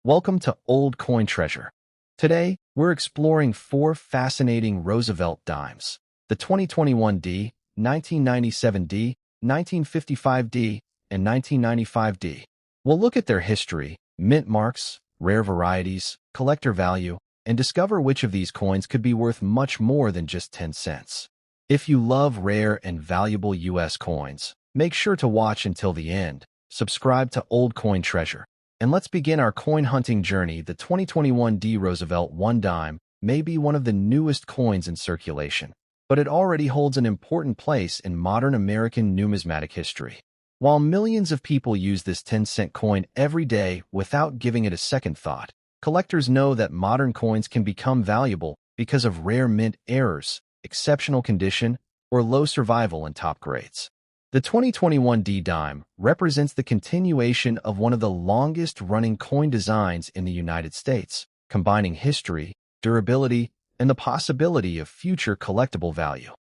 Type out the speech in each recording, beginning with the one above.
Welcome to Old Coin Treasure. Today, we're exploring four fascinating Roosevelt dimes: the 2021D, 1997D, 1955D, and 1995D. We'll look at their history, mint marks, rare varieties, collector value, and discover which of these coins could be worth much more than just 10 cents. If you love rare and valuable U.S. coins, make sure to watch until the end. Subscribe to Old Coin Treasure. And let's begin our coin hunting journey. The 2021D Roosevelt 1 dime may be one of the newest coins in circulation, but it already holds an important place in modern American numismatic history. While millions of people use this 10-cent coin every day without giving it a second thought, collectors know that modern coins can become valuable because of rare mint errors, exceptional condition, or low survival in top grades. The 2021D dime represents the continuation of one of the longest-running coin designs in the United States, combining history, durability, and the possibility of future collectible value.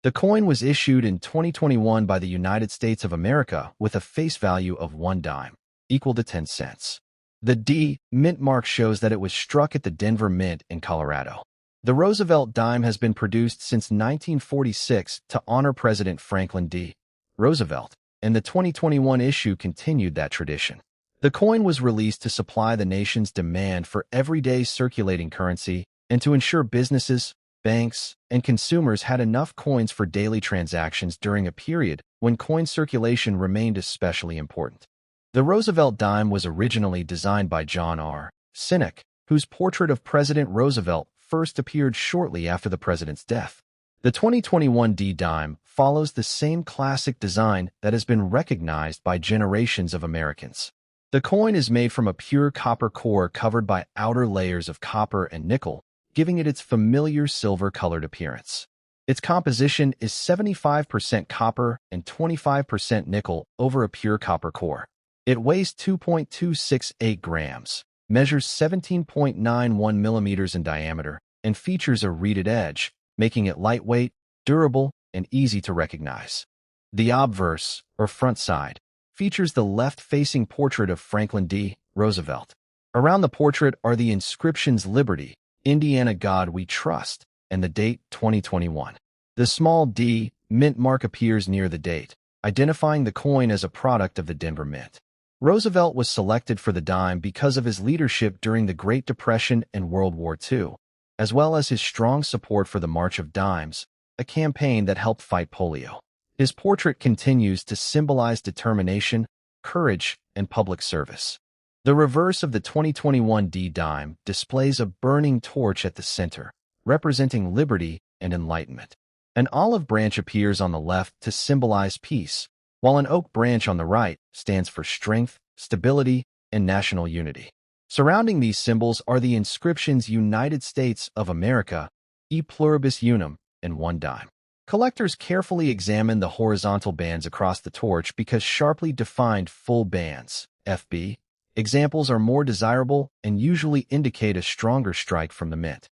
The coin was issued in 2021 by the United States of America with a face value of 1 dime, equal to 10 cents. The D mint mark shows that it was struck at the Denver Mint in Colorado. The Roosevelt dime has been produced since 1946 to honor President Franklin D. Roosevelt, and the 2021 issue continued that tradition. The coin was released to supply the nation's demand for everyday circulating currency and to ensure businesses, banks, and consumers had enough coins for daily transactions during a period when coin circulation remained especially important. The Roosevelt dime was originally designed by John R. Sinek, whose portrait of President Roosevelt first appeared shortly after the president's death. The 2021D dime follows the same classic design that has been recognized by generations of Americans. The coin is made from a pure copper core covered by outer layers of copper and nickel, giving it its familiar silver-colored appearance. Its composition is 75% copper and 25% nickel over a pure copper core. It weighs 2.268 grams, measures 17.91 millimeters in diameter, and features a reeded edge, making it lightweight, durable, and easy to recognize. The obverse, or front side, features the left-facing portrait of Franklin D. Roosevelt. Around the portrait are the inscriptions Liberty, Indiana God We Trust, and the date 2021. The small D mint mark appears near the date, identifying the coin as a product of the Denver Mint. Roosevelt was selected for the dime because of his leadership during the Great Depression and World War II, as well as his strong support for the March of Dimes, a campaign that helped fight polio. His portrait continues to symbolize determination, courage, and public service. The reverse of the 2021D dime displays a burning torch at the center, representing liberty and enlightenment. An olive branch appears on the left to symbolize peace, while an oak branch on the right stands for strength, stability, and national unity. Surrounding these symbols are the inscriptions United States of America, E pluribus unum, and 1 dime. Collectors carefully examine the horizontal bands across the torch because sharply defined full bands, FB, examples are more desirable and usually indicate a stronger strike from the mint.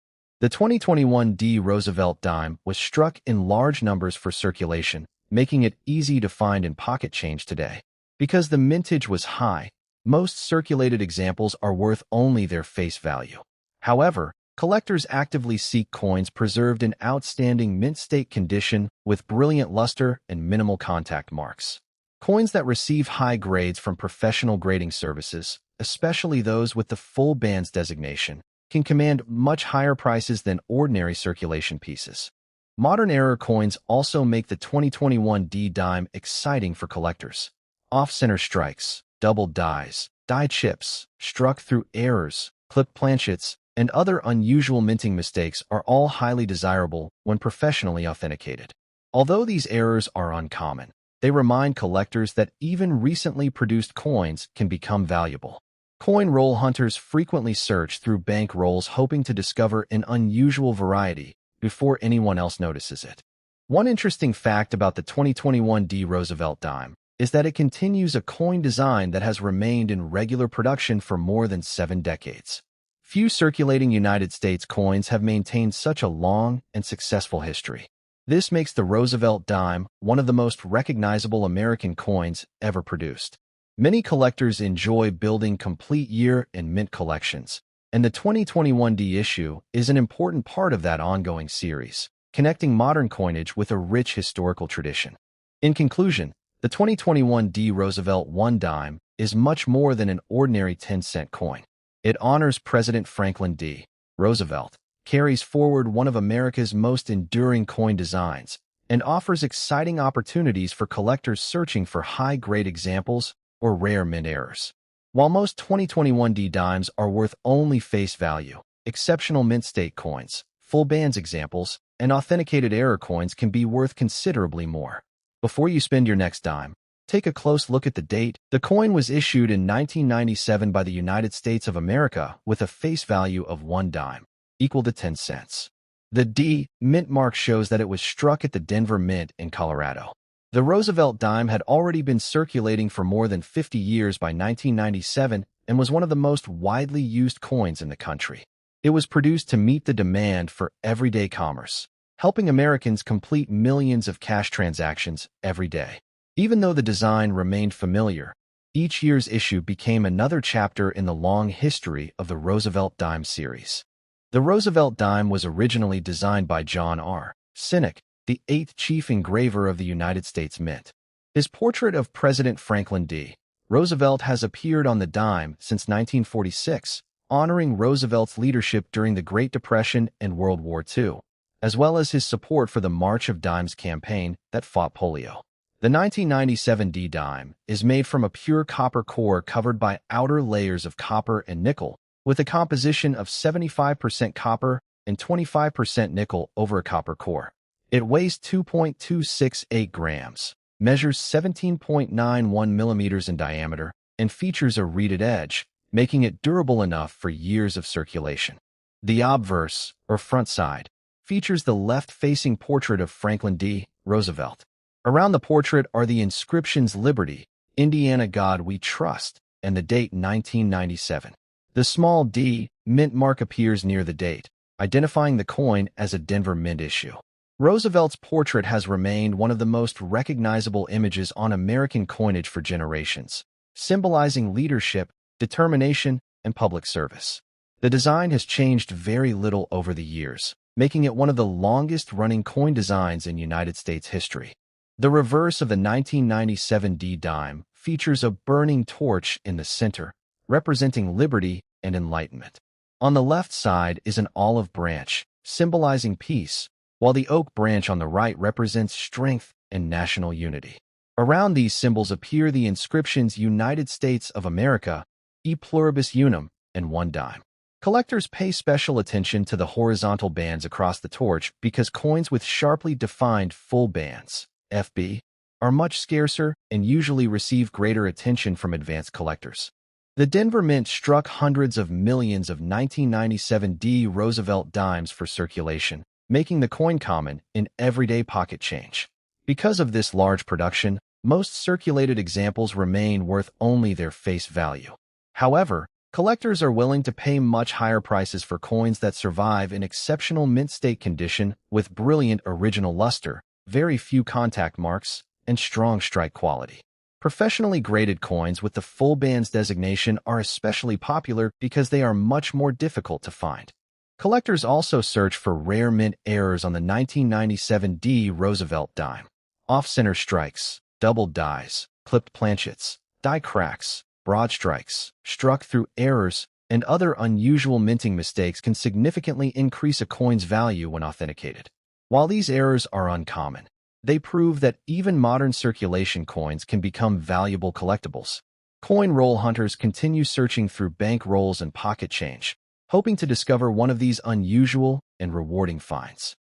The 2021D Roosevelt dime was struck in large numbers for circulation, making it easy to find in pocket change today. Because the mintage was high, most circulated examples are worth only their face value. However, collectors actively seek coins preserved in outstanding mint state condition with brilliant luster and minimal contact marks. Coins that receive high grades from professional grading services, especially those with the full bands designation, can command much higher prices than ordinary circulation pieces. Modern era coins also make the 2021D dime exciting for collectors. Off-center strikes, double dies, die chips, struck through errors, clipped planchets, and other unusual minting mistakes are all highly desirable when professionally authenticated. Although these errors are uncommon, they remind collectors that even recently produced coins can become valuable. Coin roll hunters frequently search through bank rolls hoping to discover an unusual variety before anyone else notices it. One interesting fact about the 2021D Roosevelt dime is that it continues a coin design that has remained in regular production for more than 7 decades. Few circulating United States coins have maintained such a long and successful history. This makes the Roosevelt dime one of the most recognizable American coins ever produced. Many collectors enjoy building complete year and mint collections, and the 2021 D issue is an important part of that ongoing series, connecting modern coinage with a rich historical tradition. In conclusion, the 2021 D Roosevelt 1 dime is much more than an ordinary 10-cent coin. It honors President Franklin D. Roosevelt, carries forward one of America's most enduring coin designs, and offers exciting opportunities for collectors searching for high-grade examples or rare mint errors. While most 2021 D dimes are worth only face value, exceptional mint state coins, full bands examples, and authenticated error coins can be worth considerably more. Before you spend your next dime, take a close look at the date. The coin was issued in 1997 by the United States of America with a face value of 1 dime, equal to 10 cents. The D mint mark shows that it was struck at the Denver Mint in Colorado. The Roosevelt dime had already been circulating for more than 50 years by 1997 and was one of the most widely used coins in the country. It was produced to meet the demand for everyday commerce, helping Americans complete millions of cash transactions every day. Even though the design remained familiar, each year's issue became another chapter in the long history of the Roosevelt Dime series. The Roosevelt dime was originally designed by John R. Sinnock, the 8th chief engraver of the United States Mint. His portrait of President Franklin D. Roosevelt has appeared on the dime since 1946, honoring Roosevelt's leadership during the Great Depression and World War II, as well as his support for the March of Dimes campaign that fought polio. The 1997 D dime is made from a pure copper core covered by outer layers of copper and nickel, with a composition of 75% copper and 25% nickel over a copper core. It weighs 2.268 grams, measures 17.91 millimeters in diameter, and features a reeded edge, making it durable enough for years of circulation. The obverse, or front side, features the left-facing portrait of Franklin D. Roosevelt. Around the portrait are the inscriptions Liberty, Indiana God We Trust, and the date 1997. The small D mint mark appears near the date, identifying the coin as a Denver Mint issue. Roosevelt's portrait has remained one of the most recognizable images on American coinage for generations, symbolizing leadership, determination, and public service. The design has changed very little over the years, making it one of the longest-running coin designs in United States history. The reverse of the 1997 D dime features a burning torch in the center, representing liberty and enlightenment. On the left side is an olive branch, symbolizing peace, while the oak branch on the right represents strength and national unity. Around these symbols appear the inscriptions United States of America, E Pluribus Unum, and 1 dime. Collectors pay special attention to the horizontal bands across the torch because coins with sharply defined full bands, FB, are much scarcer and usually receive greater attention from advanced collectors. The Denver Mint struck hundreds of millions of 1997 D Roosevelt dimes for circulation, making the coin common in everyday pocket change. Because of this large production, most circulated examples remain worth only their face value. However, collectors are willing to pay much higher prices for coins that survive in exceptional mint state condition with brilliant original luster, very few contact marks, and strong strike quality. Professionally graded coins with the full bands designation are especially popular because they are much more difficult to find. Collectors also search for rare mint errors on the 1997 D Roosevelt dime. Off-center strikes, doubled dies, clipped planchets, die cracks, broad strikes, struck through errors, and other unusual minting mistakes can significantly increase a coin's value when authenticated. While these errors are uncommon, they prove that even modern circulation coins can become valuable collectibles. Coin roll hunters continue searching through bank rolls and pocket change, hoping to discover one of these unusual and rewarding finds.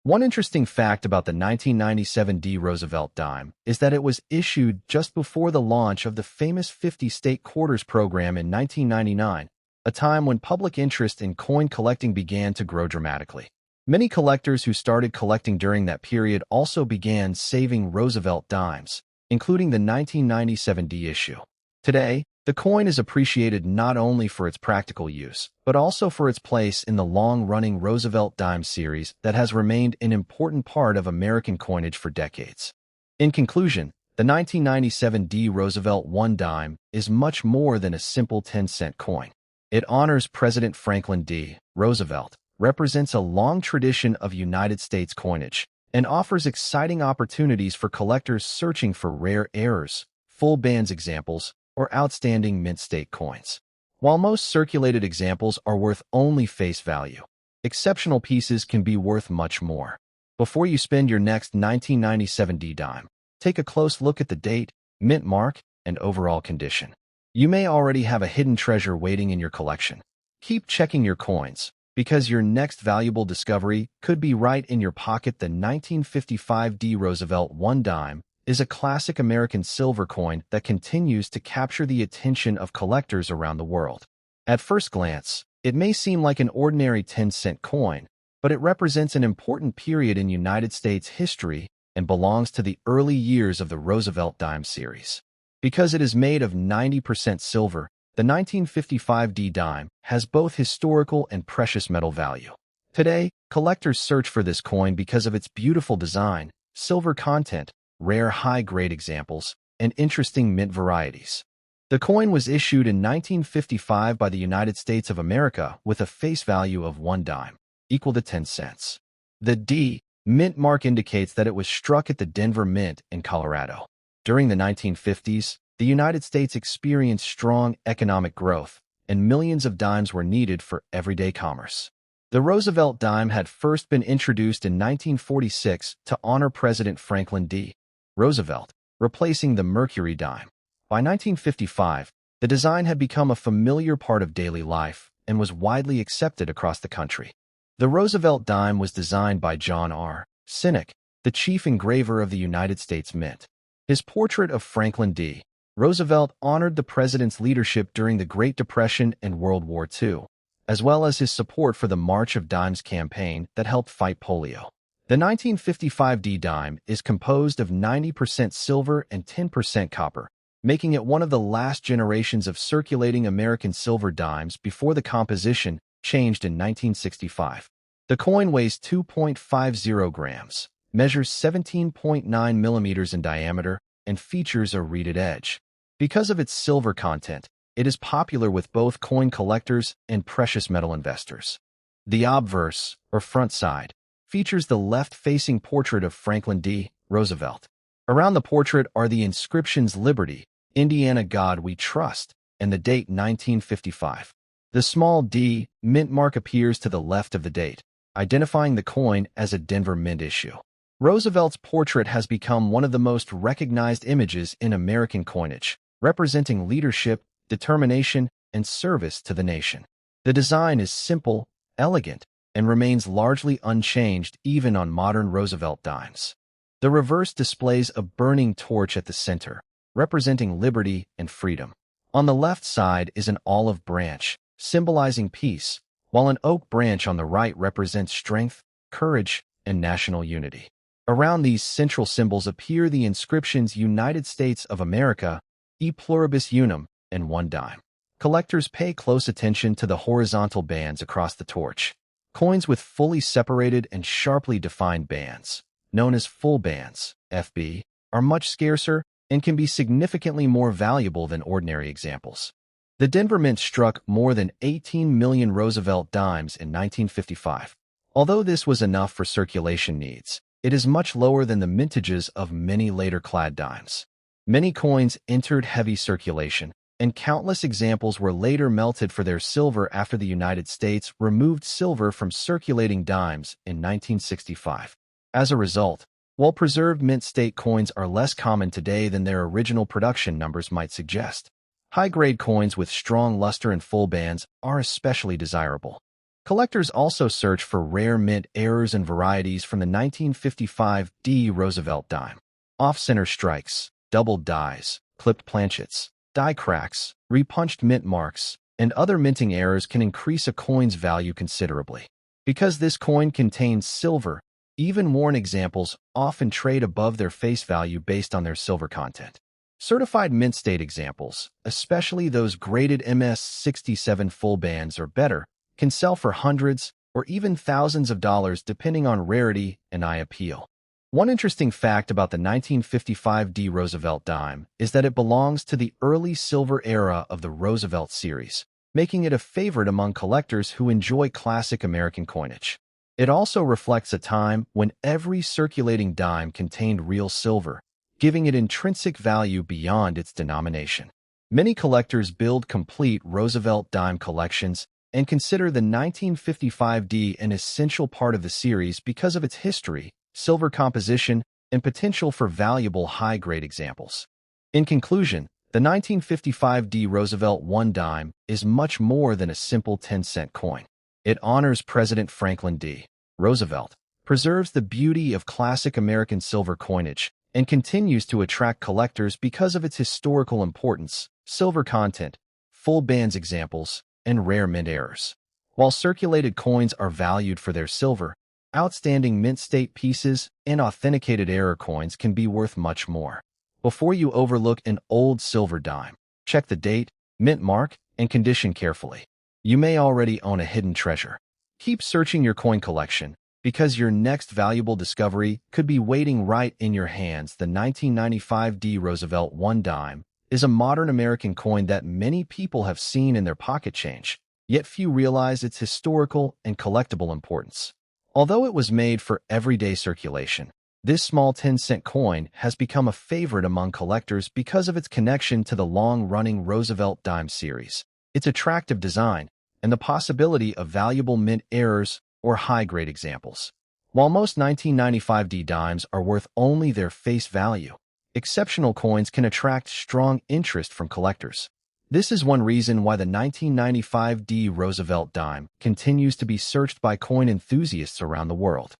One interesting fact about the 1997 D Roosevelt dime is that it was issued just before the launch of the famous 50-state quarters program in 1999, a time when public interest in coin collecting began to grow dramatically. Many collectors who started collecting during that period also began saving Roosevelt dimes, including the 1997 D issue. Today, the coin is appreciated not only for its practical use, but also for its place in the long-running Roosevelt Dimes series that has remained an important part of American coinage for decades. In conclusion, The 1997 D Roosevelt 1 dime is much more than a simple 10-cent coin. It honors President Franklin D. Roosevelt, represents a long tradition of United States coinage, and offers exciting opportunities for collectors searching for rare errors, full bands examples, or outstanding mint state coins. While most circulated examples are worth only face value, exceptional pieces can be worth much more. Before you spend your next 1997 D dime, take a close look at the date, mint mark, and overall condition. You may already have a hidden treasure waiting in your collection. Keep checking your coins, because your next valuable discovery could be right in your pocket. The 1955 D Roosevelt 1 dime is a classic American silver coin that continues to capture the attention of collectors around the world. At first glance, it may seem like an ordinary 10-cent coin, but it represents an important period in United States history and belongs to the early years of the Roosevelt Dimes series. Because it is made of 90% silver, the 1955 D dime has both historical and precious metal value. Today, collectors search for this coin because of its beautiful design, silver content, rare high-grade examples, and interesting mint varieties. The coin was issued in 1955 by the United States of America with a face value of 1 dime, equal to 10 cents. The D mint mark indicates that it was struck at the Denver Mint in Colorado. During the 1950s, the United States experienced strong economic growth, and millions of dimes were needed for everyday commerce. The Roosevelt dime had first been introduced in 1946 to honor President Franklin D. Roosevelt, replacing the Mercury dime. By 1955, the design had become a familiar part of daily life and was widely accepted across the country. The Roosevelt dime was designed by John R. Sinek, the chief engraver of the United States Mint. His portrait of Franklin D. Roosevelt honored the president's leadership during the Great Depression and World War II, as well as his support for the March of Dimes campaign that helped fight polio. The 1955 D dime is composed of 90% silver and 10% copper, making it one of the last generations of circulating American silver dimes before the composition changed in 1965. The coin weighs 2.50 grams, measures 17.9 millimeters in diameter, and features a reeded edge. Because of its silver content, it is popular with both coin collectors and precious metal investors. The obverse, or front side, features the left-facing portrait of Franklin D. Roosevelt. Around the portrait are the inscriptions Liberty, Indiana God We Trust, and the date 1955. The small D mint mark appears to the left of the date, identifying the coin as a Denver Mint issue. Roosevelt's portrait has become one of the most recognized images in American coinage, representing leadership, determination, and service to the nation. The design is simple, elegant, and remains largely unchanged even on modern Roosevelt dimes. The reverse displays a burning torch at the center, representing liberty and freedom. On the left side is an olive branch, symbolizing peace, while an oak branch on the right represents strength, courage, and national unity. Around these central symbols appear the inscriptions United States of America, E Pluribus Unum, and 1 dime. Collectors pay close attention to the horizontal bands across the torch. Coins with fully separated and sharply defined bands, known as full bands, FB, are much scarcer and can be significantly more valuable than ordinary examples. The Denver Mint struck more than 18 million Roosevelt dimes in 1955. Although this was enough for circulation needs, it is much lower than the mintages of many later clad dimes. Many coins entered heavy circulation, and countless examples were later melted for their silver after the United States removed silver from circulating dimes in 1965. As a result, well-preserved mint state coins are less common today than their original production numbers might suggest. High-grade coins with strong luster and full bands are especially desirable. Collectors also search for rare mint errors and varieties from the 1955 D Roosevelt dime. Off-center strikes, doubled dies, clipped planchets, die cracks, repunched mint marks, and other minting errors can increase a coin's value considerably. Because this coin contains silver, even worn examples often trade above their face value based on their silver content. Certified mint state examples, especially those graded MS-67 full bands or better, can sell for hundreds or even thousands of dollars depending on rarity and eye appeal. One interesting fact about the 1955 D Roosevelt dime is that it belongs to the early silver era of the Roosevelt series, making it a favorite among collectors who enjoy classic American coinage. It also reflects a time when every circulating dime contained real silver, giving it intrinsic value beyond its denomination. Many collectors build complete Roosevelt dime collections and consider the 1955 D an essential part of the series because of its history, silver composition, and potential for valuable high-grade examples. In conclusion, the 1955 D Roosevelt 1 dime is much more than a simple 10-cent coin. It honors President Franklin D. Roosevelt, preserves the beauty of classic American silver coinage, and continues to attract collectors because of its historical importance, silver content, full bands examples, and rare mint errors. While circulated coins are valued for their silver, outstanding mint state pieces and authenticated error coins can be worth much more. Before you overlook an old silver dime, check the date, mint mark, and condition carefully. You may already own a hidden treasure. Keep searching your coin collection, because your next valuable discovery could be waiting right in your hands. The 1995 D Roosevelt 1 dime is a modern American coin that many people have seen in their pocket change, yet few realize its historical and collectible importance. Although it was made for everyday circulation, this small 10-cent coin has become a favorite among collectors because of its connection to the long-running Roosevelt Dimes series, its attractive design, and the possibility of valuable mint errors or high-grade examples. While most 1995 D dimes are worth only their face value, exceptional coins can attract strong interest from collectors. This is one reason why the 1995 D Roosevelt dime continues to be searched by coin enthusiasts around the world.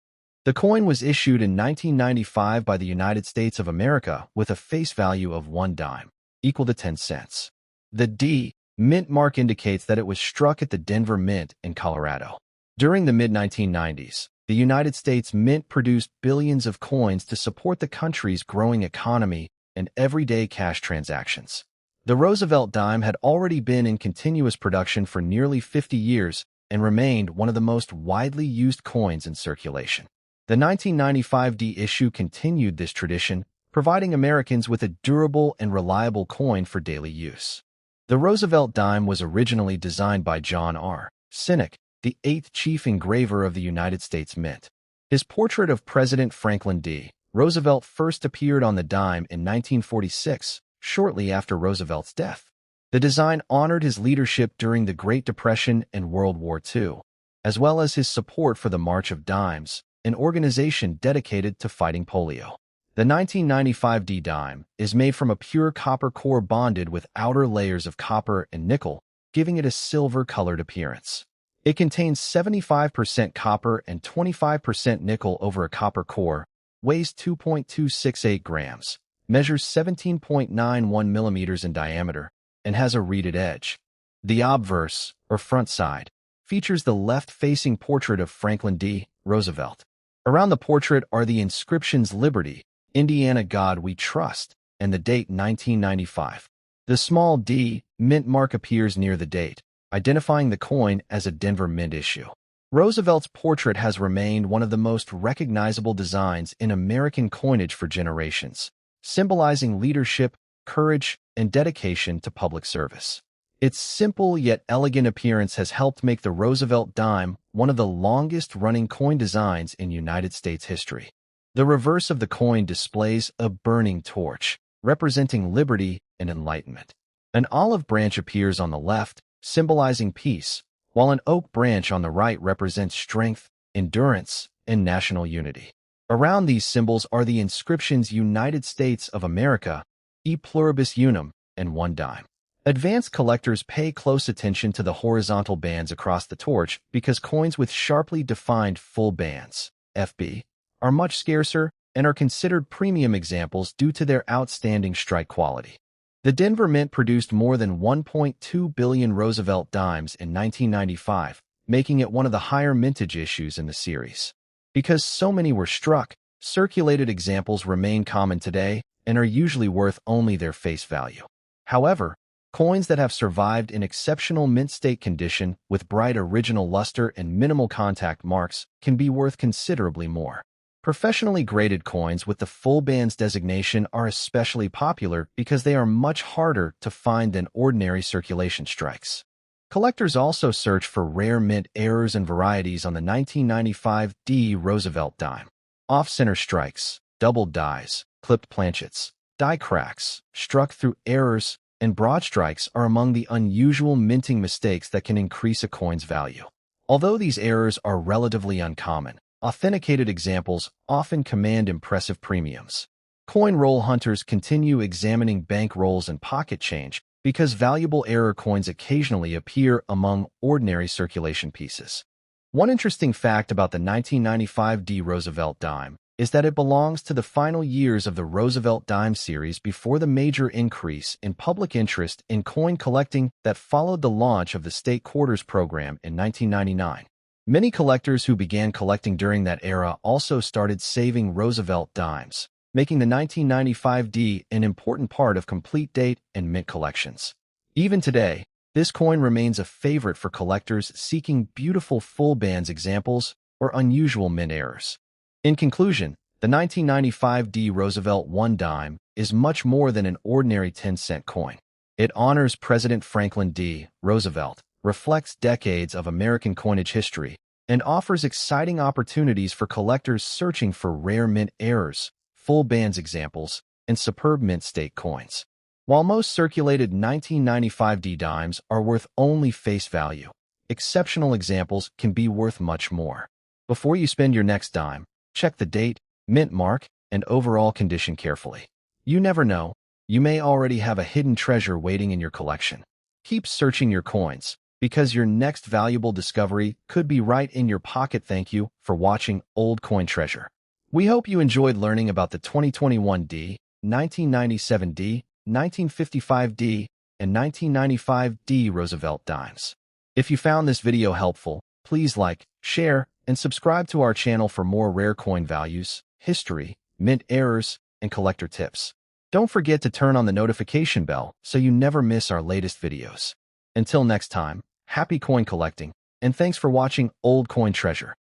The coin was issued in 1995 by the United States of America with a face value of 1 dime, equal to 10 cents. The D mint mark indicates that it was struck at the Denver Mint in Colorado. During the mid-1990s, the United States Mint produced billions of coins to support the country's growing economy and everyday cash transactions. The Roosevelt dime had already been in continuous production for nearly 50 years and remained one of the most widely used coins in circulation. The 1995 D issue continued this tradition, providing Americans with a durable and reliable coin for daily use. The Roosevelt dime was originally designed by John R. Sinnock, the 8th chief engraver of the United States Mint. His portrait of President Franklin D. Roosevelt first appeared on the dime in 1946, shortly after Roosevelt's death. The design honored his leadership during the Great Depression and World War II, as well as his support for the March of Dimes, an organization dedicated to fighting polio. The 1995 D dime is made from a pure copper core bonded with outer layers of copper and nickel, giving it a silver-colored appearance. It contains 75% copper and 25% nickel over a copper core, weighs 2.268 grams, measures 17.91 millimeters in diameter, and has a reeded edge. The obverse, or front side, features the left-facing portrait of Franklin D. Roosevelt. Around the portrait are the inscriptions Liberty, Indiana God We Trust, and the date 1995. The small D mint mark appears near the date, identifying the coin as a Denver Mint issue. Roosevelt's portrait has remained one of the most recognizable designs in American coinage for generations, symbolizing leadership, courage, and dedication to public service. Its simple yet elegant appearance has helped make the Roosevelt dime one of the longest-running coin designs in United States history. The reverse of the coin displays a burning torch, representing liberty and enlightenment. An olive branch appears on the left, symbolizing peace, while an oak branch on the right represents strength, endurance, and national unity. Around these symbols are the inscriptions United States of America, E Pluribus Unum, and 1 dime. Advanced collectors pay close attention to the horizontal bands across the torch because coins with sharply defined full bands, FB, are much scarcer and are considered premium examples due to their outstanding strike quality. The Denver Mint produced more than 1.2 billion Roosevelt dimes in 1995, making it one of the higher mintage issues in the series. Because so many were struck, circulated examples remain common today and are usually worth only their face value. However, coins that have survived in exceptional mint state condition with bright original luster and minimal contact marks can be worth considerably more. Professionally graded coins with the full bands designation are especially popular because they are much harder to find than ordinary circulation strikes. Collectors also search for rare mint errors and varieties on the 1995 D Roosevelt dime. Off-center strikes, doubled dies, clipped planchets, die cracks, struck through errors, and broad strikes are among the unusual minting mistakes that can increase a coin's value. Although these errors are relatively uncommon, authenticated examples often command impressive premiums. Coin roll hunters continue examining bank rolls and pocket change because valuable error coins occasionally appear among ordinary circulation pieces. One interesting fact about the 1995 D Roosevelt dime is that it belongs to the final years of the Roosevelt Dimes series before the major increase in public interest in coin collecting that followed the launch of the State Quarters program in 1999. Many collectors who began collecting during that era also started saving Roosevelt dimes, making the 1995 D an important part of complete date and mint collections. Even today, this coin remains a favorite for collectors seeking beautiful full bands examples or unusual mint errors. In conclusion, the 1995 D Roosevelt 1 dime is much more than an ordinary 10-cent coin. It honors President Franklin D. Roosevelt, reflects decades of American coinage history, and offers exciting opportunities for collectors searching for rare mint errors, full bands examples, and superb mint state coins. While most circulated 1995 D dimes are worth only face value, exceptional examples can be worth much more. Before you spend your next dime, check the date, mint mark, and overall condition carefully. You never know, you may already have a hidden treasure waiting in your collection. Keep searching your coins, because your next valuable discovery could be right in your pocket. Thank you for watching Old Coin Treasure. We hope you enjoyed learning about the 2021 D, 1997 D, 1955 D, and 1995 D Roosevelt dimes. If you found this video helpful, please like, share, and subscribe to our channel for more rare coin values, history, mint errors, and collector tips. Don't forget to turn on the notification bell so you never miss our latest videos. Until next time, happy coin collecting, and thanks for watching Old Coin Treasure.